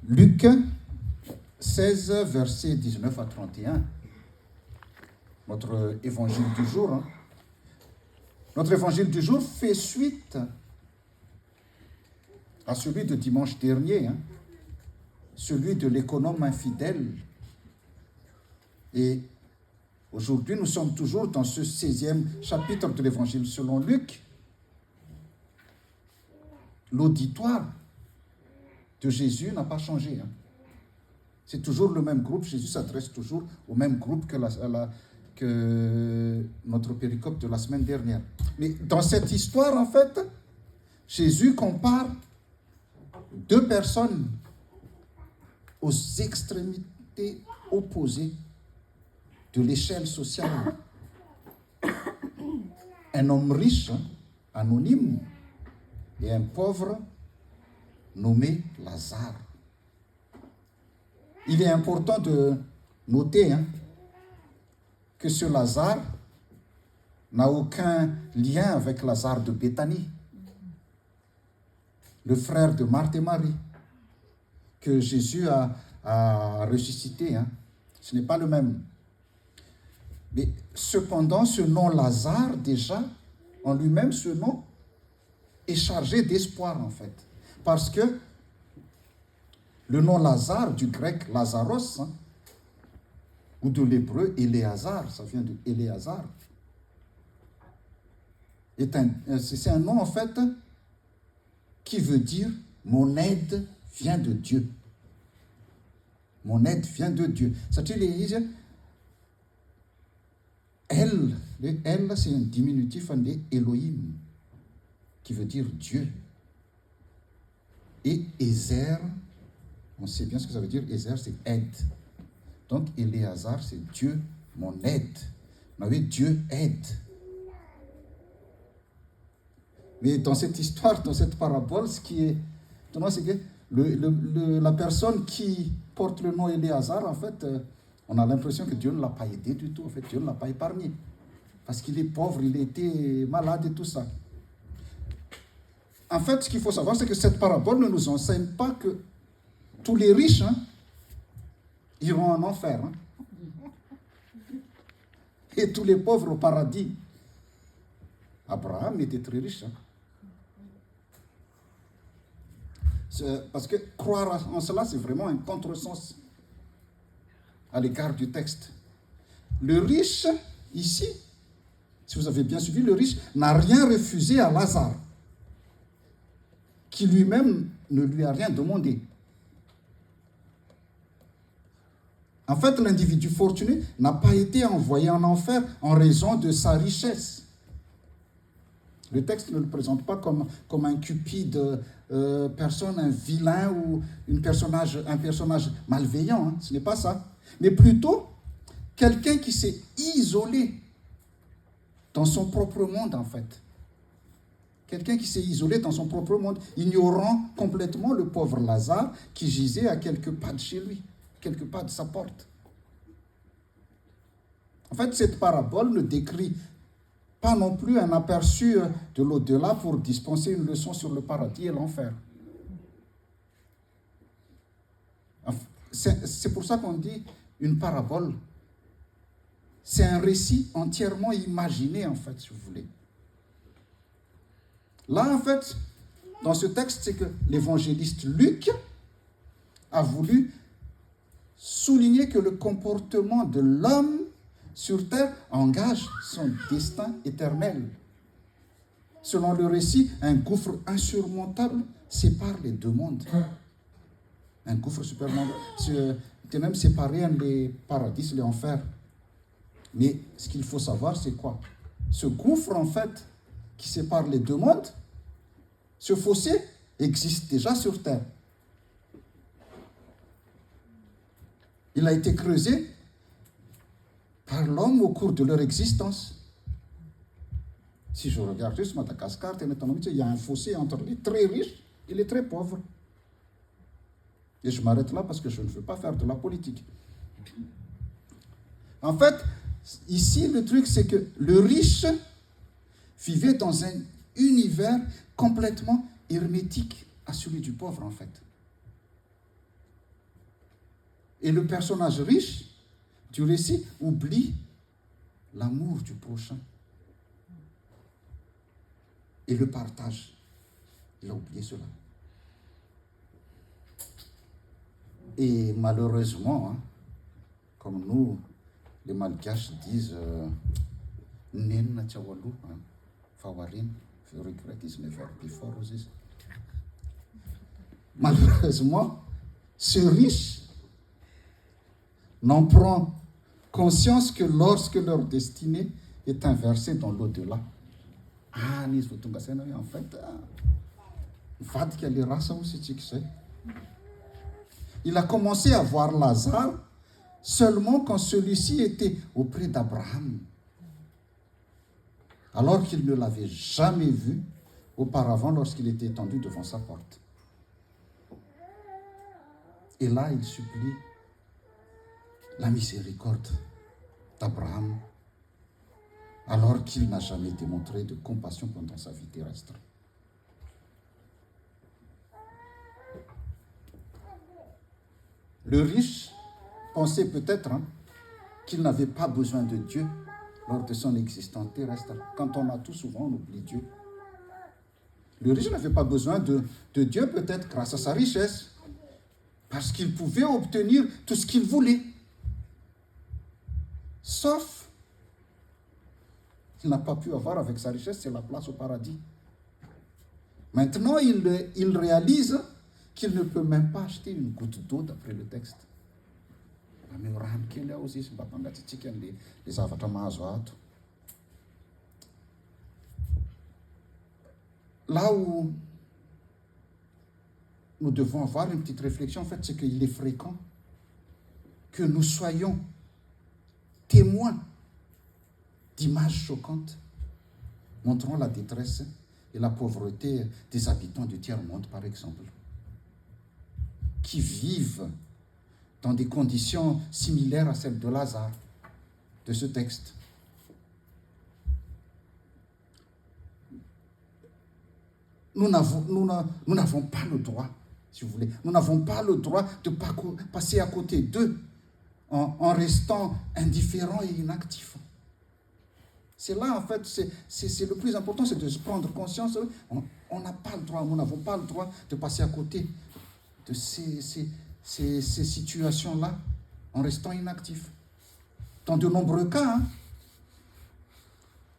Luc 16, versets 19 à 31. Notre évangile du jour. Notre évangile du jour fait suite à celui de dimanche dernier, celui de l'économe infidèle. Et aujourd'hui, nous sommes toujours dans ce 16e chapitre de l'évangile selon Luc. L'auditoire de Jésus n'a pas changé. C'est toujours le même groupe. Jésus s'adresse toujours au même groupe que notre péricope de la semaine dernière. Mais dans cette histoire, en fait, Jésus compare deux personnes aux extrémités opposées de l'échelle sociale. Un homme riche, anonyme, et un pauvre nommé Lazare. Il est important de noter que ce Lazare n'a aucun lien avec Lazare de Béthanie, le frère de Marthe et Marie, que Jésus a ressuscité. Ce n'est pas le même. Mais cependant, ce nom Lazare, déjà, en lui-même, ce nom est chargé d'espoir, en fait. Parce que le nom Lazare, du grec Lazaros, ou de l'hébreu Éléazar, ça vient de Éléazar, c'est un nom, en fait, qui veut dire « mon aide vient de Dieu ». Mon aide vient de Dieu. C'est-à-dire, elle, c'est un diminutif de Elohim, qui veut dire Dieu. Et Ézer, on sait bien ce que ça veut dire, Ézer, c'est aide. Donc, Éléazar, c'est Dieu, mon aide. Vous voyez, Dieu aide. Mais dans cette histoire, dans cette parabole, ce qui est étonnant, c'est que la personne qui porte le nom Éléazar, en fait, on a l'impression que Dieu ne l'a pas aidé du tout. En fait, Dieu ne l'a pas épargné. Parce qu'il est pauvre, il était malade et tout ça. En fait, ce qu'il faut savoir, c'est que cette parabole ne nous enseigne pas que tous les riches iront en enfer. Et tous les pauvres au paradis. Abraham était très riche. Parce que croire en cela, c'est vraiment un contresens à l'égard du texte. Le riche, ici, si vous avez bien suivi, le riche n'a rien refusé à Lazare, qui lui-même ne lui a rien demandé. En fait, l'individu fortuné n'a pas été envoyé en enfer en raison de sa richesse. Le texte ne le présente pas comme un cupide personne, un vilain ou un personnage malveillant. Ce n'est pas ça. Mais plutôt quelqu'un qui s'est isolé dans son propre monde, en fait. Quelqu'un qui s'est isolé dans son propre monde, ignorant complètement le pauvre Lazare qui gisait à quelques pas de chez lui, quelques pas de sa porte. En fait, cette parabole ne décrit pas non plus un aperçu de l'au-delà pour dispenser une leçon sur le paradis et l'enfer. C'est pour ça qu'on dit une parabole. C'est un récit entièrement imaginé, en fait, si vous voulez. Là, en fait, dans ce texte, c'est que l'évangéliste Luc a voulu souligner que le comportement de l'homme sur terre engage son destin éternel. Selon le récit, un gouffre insurmontable sépare les deux mondes. Un gouffre même séparé les paradis et les enfers. Mais ce qu'il faut savoir, c'est quoi? Ce gouffre, en fait, qui sépare les deux mondes, ce fossé existe déjà sur terre. Il a été creusé par l'homme au cours de leur existence. Si je regarde juste Madagascar, il y a un fossé entre les très riches et les très pauvres. Et je m'arrête là parce que je ne veux pas faire de la politique. En fait, ici, le truc, c'est que le riche vivait dans un univers complètement hermétique à celui du pauvre, en fait. Et le personnage riche du récit oublie l'amour du prochain et le partage. Il a oublié cela. Et malheureusement, comme nous, les Malgaches disent Nen Tchawalu, Fawarin, je regrette, ils ne font plus fort aussi. Malheureusement, ce riche n'en prend conscience que lorsque leur destinée est inversée dans l'au-delà. En fait, il a commencé à voir Lazare seulement quand celui-ci était auprès d'Abraham, alors qu'il ne l'avait jamais vu auparavant lorsqu'il était étendu devant sa porte. Et là, il supplie la miséricorde d'Abraham, alors qu'il n'a jamais démontré de compassion pendant sa vie terrestre. Le riche pensait peut-être qu'il n'avait pas besoin de Dieu lors de son existence terrestre. Quand on a tout, souvent on oublie Dieu. Le riche n'avait pas besoin de Dieu peut-être grâce à sa richesse, parce qu'il pouvait obtenir tout ce qu'il voulait. Sauf qu'il n'a pas pu avoir avec sa richesse, c'est la place au paradis. Maintenant, il réalise qu'il ne peut même pas acheter une goutte d'eau d'après le texte. Là où nous devons avoir une petite réflexion, en fait, c'est qu'il est fréquent que nous soyons témoins d'images choquantes montrant la détresse et la pauvreté des habitants du tiers-monde, par exemple, qui vivent dans des conditions similaires à celles de Lazare, de ce texte. Nous n'avons pas le droit, si vous voulez, nous n'avons pas le droit de passer à côté d'eux en restant indifférents et inactifs. C'est là, en fait, c'est le plus important, c'est de se prendre conscience. On n'a pas le droit, nous n'avons pas le droit de passer à côté de ces situations-là en restant inactifs. Dans de nombreux cas,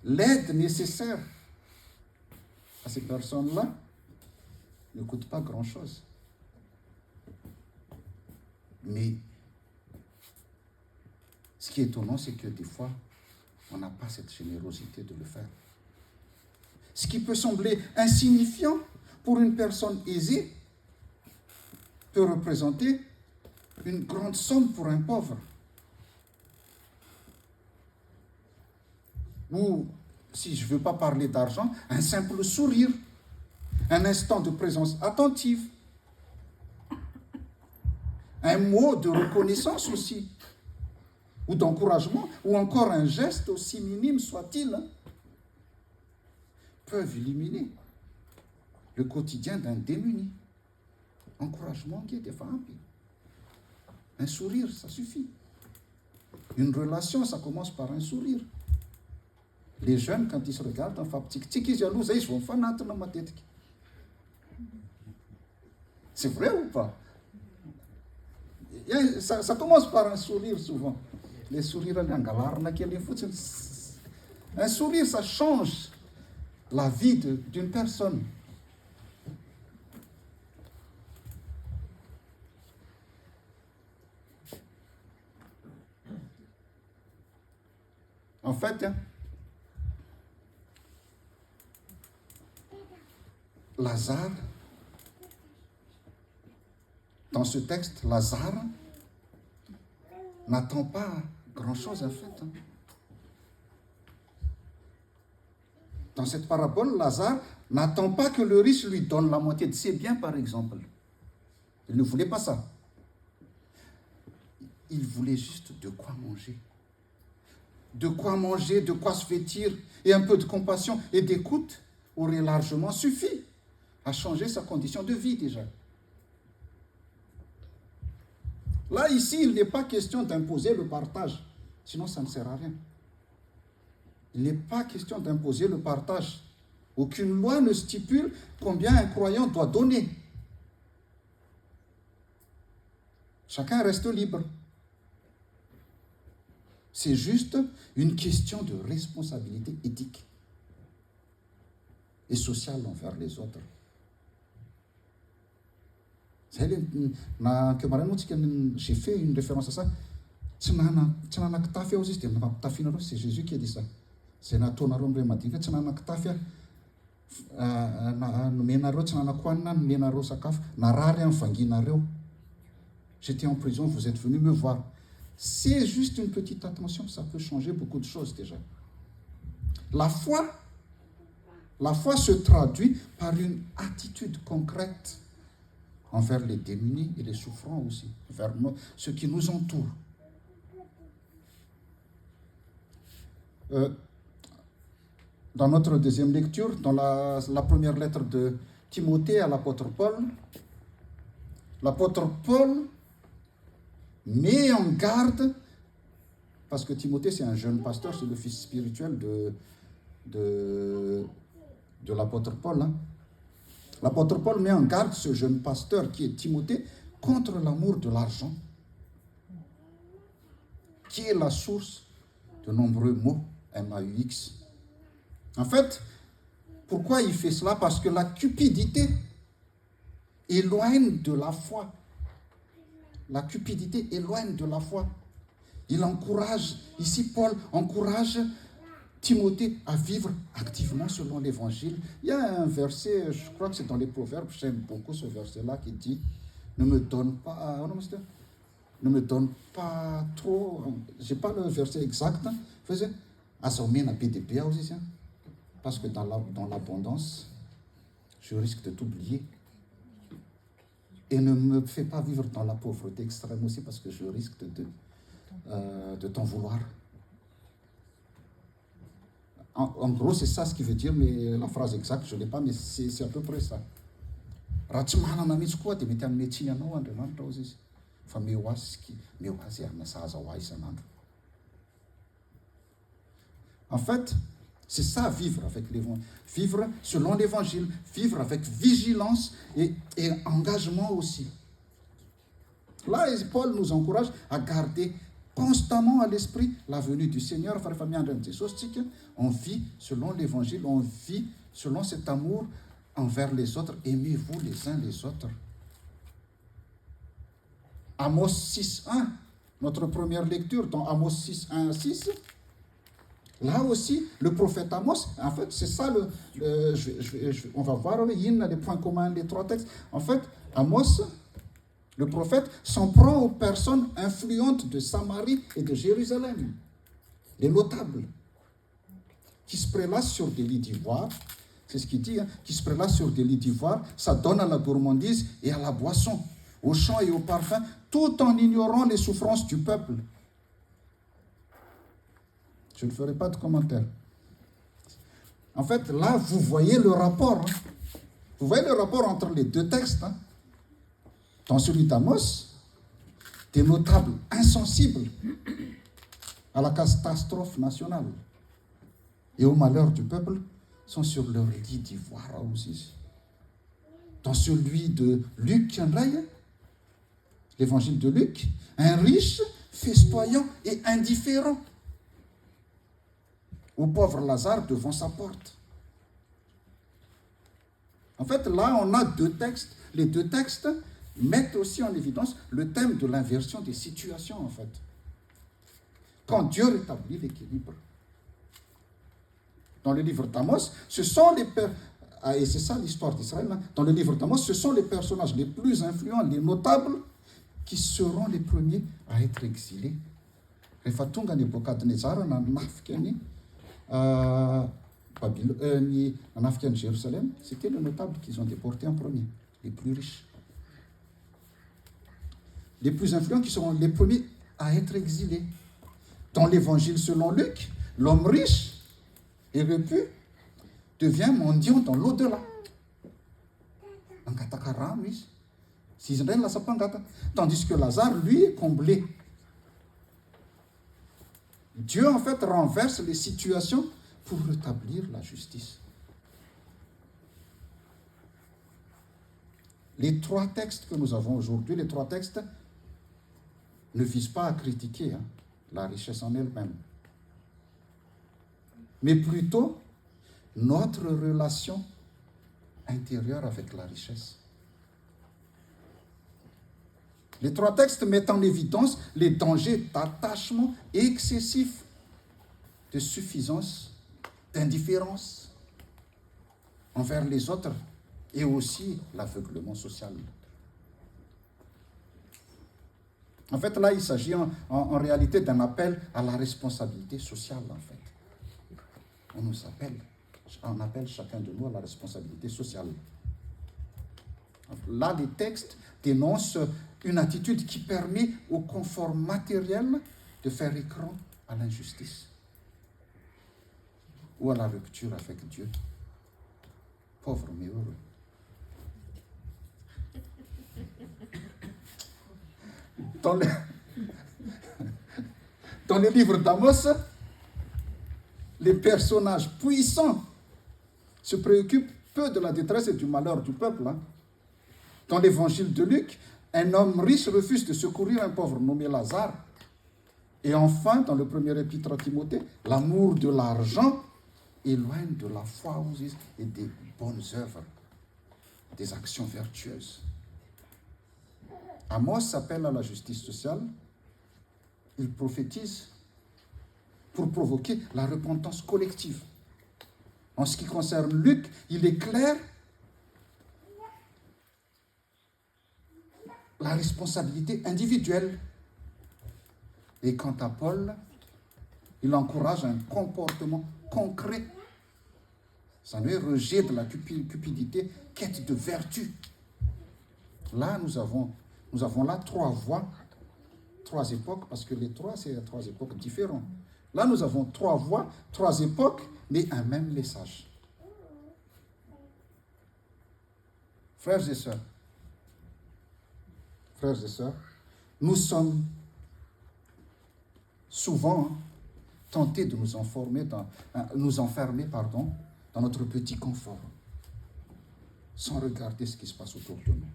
l'aide nécessaire à ces personnes-là ne coûte pas grand-chose. Mais ce qui est étonnant, c'est que des fois, on n'a pas cette générosité de le faire. Ce qui peut sembler insignifiant pour une personne aisée peut représenter une grande somme pour un pauvre. Ou, si je ne veux pas parler d'argent, un simple sourire, un instant de présence attentive, un mot de reconnaissance aussi, ou d'encouragement, ou encore un geste aussi minime soit-il, peuvent éliminer le quotidien d'un démuni. Encouragement qui est des femmes. Un sourire, ça suffit. Une relation, ça commence par un sourire. Les jeunes, quand ils se regardent, c'est vrai ou pas? Ça commence par un sourire souvent. Les sourires, un sourire, ça change la vie d'une personne. En fait, Lazare, dans ce texte, Lazare n'attend pas grand-chose en fait. Dans cette parabole, Lazare n'attend pas que le riche lui donne la moitié de ses biens, par exemple. Il ne voulait pas ça. Il voulait juste de quoi manger. De quoi manger, de quoi se vêtir, et un peu de compassion et d'écoute aurait largement suffi à changer sa condition de vie déjà. Là, ici, il n'est pas question d'imposer le partage, sinon ça ne sert à rien. Il n'est pas question d'imposer le partage. Aucune loi ne stipule combien un croyant doit donner. Chacun reste libre. C'est juste une question de responsabilité éthique et sociale envers les autres. J'ai fait une référence à ça. C'est Jésus qui a dit ça. C'est j'étais en prison, vous êtes venu me voir. C'est juste une petite attention, ça peut changer beaucoup de choses déjà. La foi se traduit par une attitude concrète envers les démunis et les souffrants aussi, envers ceux qui nous entourent. Dans notre deuxième lecture, dans la première lettre de Timothée à l'apôtre Paul met en garde, parce que Timothée c'est un jeune pasteur, c'est le fils spirituel de l'apôtre Paul. L'apôtre Paul met en garde ce jeune pasteur qui est Timothée contre l'amour de l'argent, qui est la source de nombreux maux, M-A-U-X. En fait, pourquoi il fait cela? Parce que la cupidité éloigne de la foi. La cupidité éloigne de la foi. Il encourage, ici Paul encourage Timothée à vivre activement selon l'évangile. Il y a un verset, je crois que c'est dans les Proverbes, j'aime beaucoup ce verset-là qui dit ne me donne pas trop, je n'ai pas le verset exact, parce que dans l'abondance, je risque de t'oublier. Et ne me fais pas vivre dans la pauvreté extrême aussi, parce que je risque de t'en vouloir. En gros, c'est ça ce qui veut dire, mais la phrase exacte, je ne l'ai pas, mais c'est à peu près ça. En fait, c'est ça, vivre avec l'évangile. Vivre selon l'évangile, vivre avec vigilance et engagement aussi. Là, Paul nous encourage à garder constamment à l'esprit la venue du Seigneur. On vit selon l'évangile, on vit selon cet amour envers les autres. Aimez-vous les uns les autres. Amos 6.1, notre première lecture dans Amos 6.1 à 6. Là aussi, le prophète Amos, en fait, c'est ça, on va voir les points communs des trois textes. En fait, Amos, le prophète, s'en prend aux personnes influentes de Samarie et de Jérusalem, les notables, qui se prélassent sur des lits d'ivoire, c'est ce qu'il dit, qui se prélassent sur des lits d'ivoire, ça donne à la gourmandise et à la boisson, au chant et au parfum, tout en ignorant les souffrances du peuple. Je ne ferai pas de commentaire. En fait, là, vous voyez le rapport. Vous voyez le rapport entre les deux textes. Dans celui d'Amos, des notables insensibles à la catastrophe nationale et au malheur du peuple sont sur leur lit d'ivoire aussi. Dans celui de Luc, l'évangile de Luc, un riche, festoyant et indifférent au pauvre Lazare devant sa porte. En fait, là, on a deux textes. Les deux textes mettent aussi en évidence le thème de l'inversion des situations, en fait. Quand Dieu rétablit l'équilibre. Dans le livre d'Amos, ce sont et c'est ça l'histoire d'Israël, dans le livre d'Amos, ce sont les personnages les plus influents, les notables, qui seront les premiers à être exilés. En Afrique, Jérusalem, c'était les notables qu'ils ont déportés en premier, les plus riches. Les plus influents qui seront les premiers à être exilés. Dans l'évangile selon Luc, l'homme riche et repu devient mendiant dans l'au-delà. En Katakara, Tandis que Lazare, lui, est comblé. Dieu, en fait, renverse les situations pour rétablir la justice. Les 3 textes que nous avons aujourd'hui, les 3 textes, ne visent pas à critiquer la richesse en elle-même, mais plutôt notre relation intérieure avec la richesse. Les 3 textes mettent en évidence les dangers d'attachement excessif, de suffisance, d'indifférence envers les autres et aussi l'aveuglement social. En fait, là, il s'agit en réalité d'un appel à la responsabilité sociale, en fait. On appelle chacun de nous à la responsabilité sociale. Là, les textes dénoncent une attitude qui permet au confort matériel de faire écran à l'injustice ou à la rupture avec Dieu. Pauvre mais heureux. Dans le livre d'Amos, les personnages puissants se préoccupent peu de la détresse et du malheur du peuple. Dans l'évangile de Luc, un homme riche refuse de secourir un pauvre nommé Lazare. Et enfin, dans le premier épître à Timothée, l'amour de l'argent éloigne de la foi et des bonnes œuvres, des actions vertueuses. Amos appelle à la justice sociale. Il prophétise pour provoquer la repentance collective. En ce qui concerne Luc, il éclaire la responsabilité individuelle. Et quant à Paul, il encourage un comportement concret. Ça n'est rejet de la cupidité, quête de vertu. Là, nous avons là 3 voies, 3 époques, parce que les 3, c'est 3 époques différentes. Là, nous avons 3 voies, 3 époques, mais un même message. Frères et sœurs, nous sommes souvent tentés de nous enfermer dans notre petit confort, sans regarder ce qui se passe autour de nous.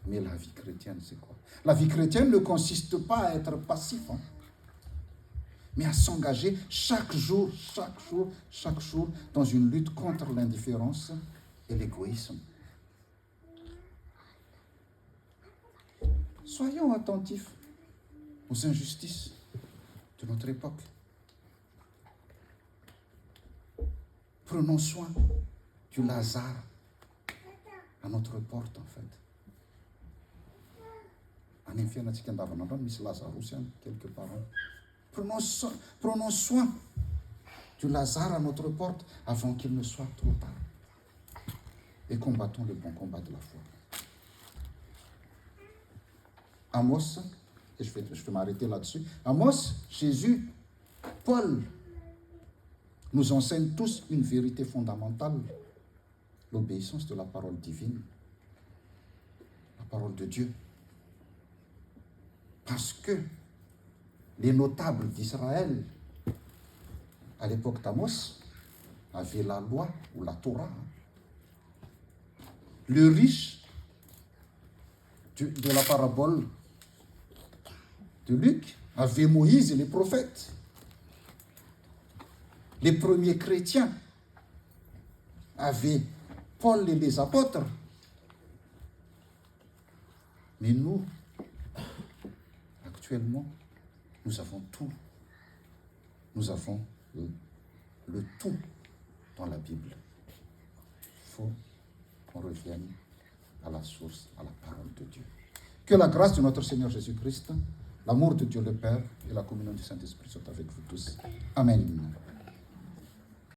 Mais la vie chrétienne, c'est quoi? La vie chrétienne ne consiste pas à être passif, mais à s'engager chaque jour, dans une lutte contre l'indifférence et l'égoïsme. Soyons attentifs aux injustices de notre époque. Prenons soin du Lazare à notre porte, en fait. Quelque part. Prenons soin du Lazare à notre porte avant qu'il ne soit trop tard. Et combattons le bon combat de la foi. Amos, et je vais m'arrêter là-dessus. Amos, Jésus, Paul nous enseignent tous une vérité fondamentale, l'obéissance de la parole divine, la parole de Dieu. Parce que les notables d'Israël, à l'époque d'Amos, avaient la loi ou la Torah. Le riche de la parabole de Luc avait Moïse et les prophètes. Les premiers chrétiens avaient Paul et les apôtres. Mais nous, actuellement, nous avons tout. Nous avons le tout dans la Bible. Il faut qu'on revienne à la source, à la parole de Dieu. Que la grâce de notre Seigneur Jésus-Christ, l'amour de Dieu le Père et la communion du Saint-Esprit soient avec vous tous. Amen.